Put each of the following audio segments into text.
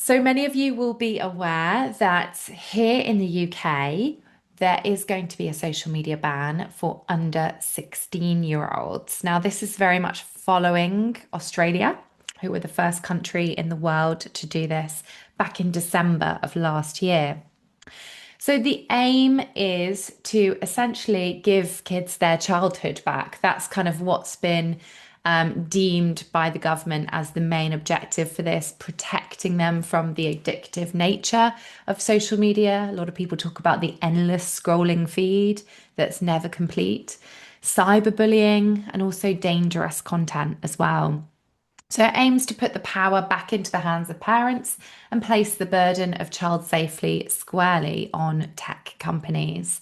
So many of you will be aware that here in the UK, there is going to be a social media ban for under 16-year-olds. Now, this is very much following Australia, who were the first country in the world to do this back in December of last year. So the aim is to essentially give kids their childhood back. That's kind of what's been deemed by the government as the main objective for this, protecting them from the addictive nature of social media. A lot of people talk about the endless scrolling feed that's never complete, cyberbullying, and also dangerous content as well. So it aims to put the power back into the hands of parents and place the burden of child safety squarely on tech companies.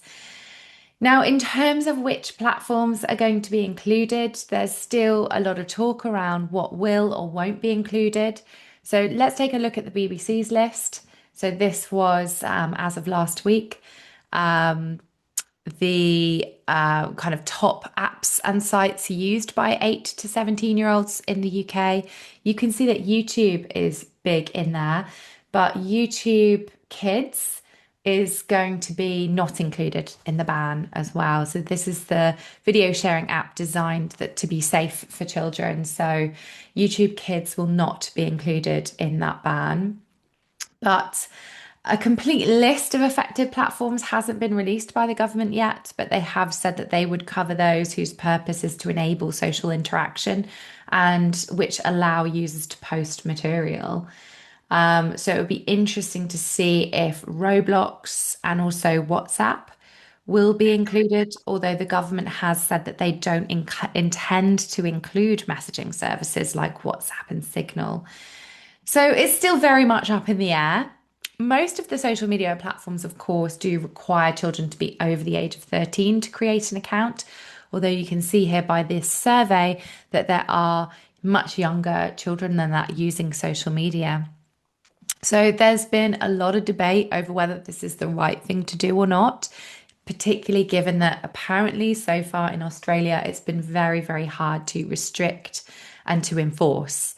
Now, in terms of which platforms are going to be included, there's still a lot of talk around what will or won't be included. So let's take a look at the BBC's list. So this was as of last week. The kind of top apps and sites used by 8 to 17-year-olds in the UK. You can see that YouTube is big in there, but YouTube Kids is going to be not included in the ban as well. So this is the video sharing app designed to be safe for children. So YouTube Kids will not be included in that ban. But a complete list of affected platforms hasn't been released by the government yet, but they have said that they would cover those whose purpose is to enable social interaction and which allow users to post material. So it would be interesting to see if Roblox and also WhatsApp will be included, although the government has said that they don't intend to include messaging services like WhatsApp and Signal. So it's still very much up in the air. Most of the social media platforms, of course, do require children to be over the age of 13 to create an account. Although you can see here by this survey that there are much younger children than that using social media. So there's been a lot of debate over whether this is the right thing to do or not, particularly given that apparently so far in Australia, it's been very, very hard to restrict and to enforce.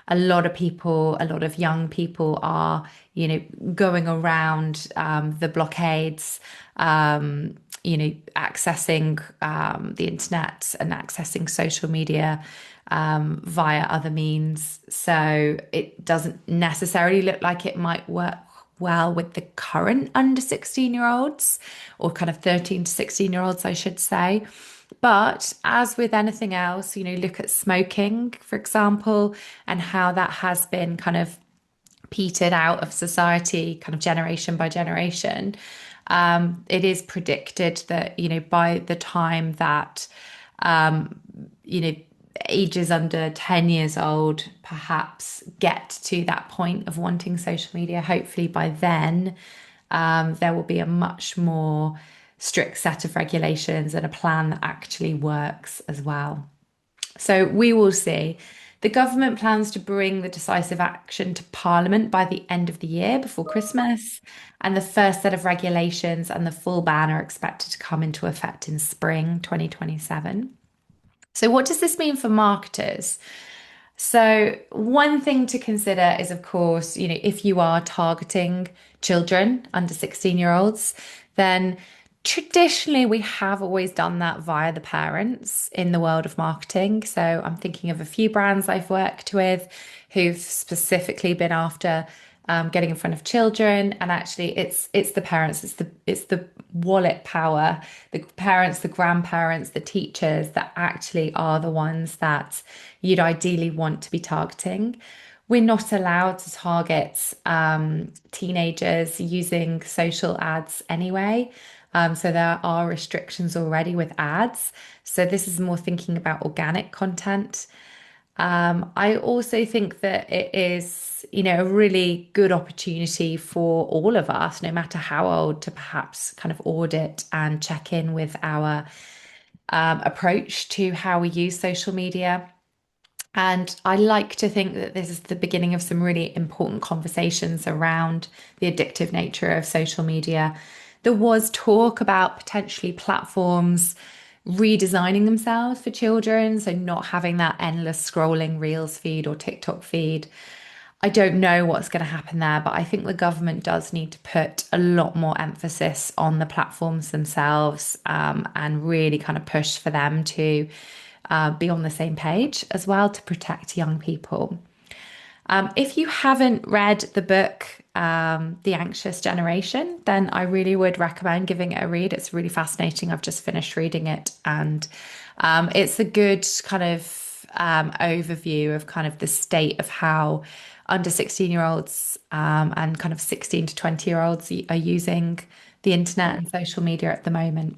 A lot of people, a lot of young people are, going around the blockades, accessing the internet and accessing social media via other means. So it doesn't necessarily look like it might work well with the current under 16-year-olds or kind of 13 to 16-year-olds, I should say. But as with anything else, look at smoking, for example, and how that has been kind of petered out of society, kind of generation by generation. It is predicted that, by the time that, you know, ages under 10 years old perhaps get to that point of wanting social media, hopefully by then, there will be a much more strict set of regulations and a plan that actually works as well. So we will see. The government plans to bring the decisive action to Parliament by the end of the year before Christmas, and the first set of regulations and the full ban are expected to come into effect in spring 2027. So, what does this mean for marketers? So, one thing to consider is, of course, if you are targeting children under 16-year-olds, then traditionally we have always done that via the parents in the world of marketing. So, I'm thinking of a few brands I've worked with who've specifically been after getting in front of children, and actually it's the parents, it's the wallet power, the parents, the grandparents, the teachers that actually are the ones that you'd ideally want to be targeting. We're not allowed to target teenagers using social ads anyway. So there are restrictions already with ads. So this is more thinking about organic content. I also think that it is, a really good opportunity for all of us, no matter how old, to perhaps kind of audit and check in with our approach to how we use social media. And I like to think that this is the beginning of some really important conversations around the addictive nature of social media. There was talk about potentially platforms redesigning themselves for children, so not having that endless scrolling Reels feed or TikTok feed. I don't know what's going to happen there, but I think the government does need to put a lot more emphasis on the platforms themselves, and really kind of push for them to be on the same page as well to protect young people. If you haven't read the book, The Anxious Generation, then I really would recommend giving it a read. It's really fascinating. I've just finished reading it, and it's a good kind of overview of kind of the state of how under 16-year-olds and kind of 16 to 20-year-olds are using the internet and social media at the moment.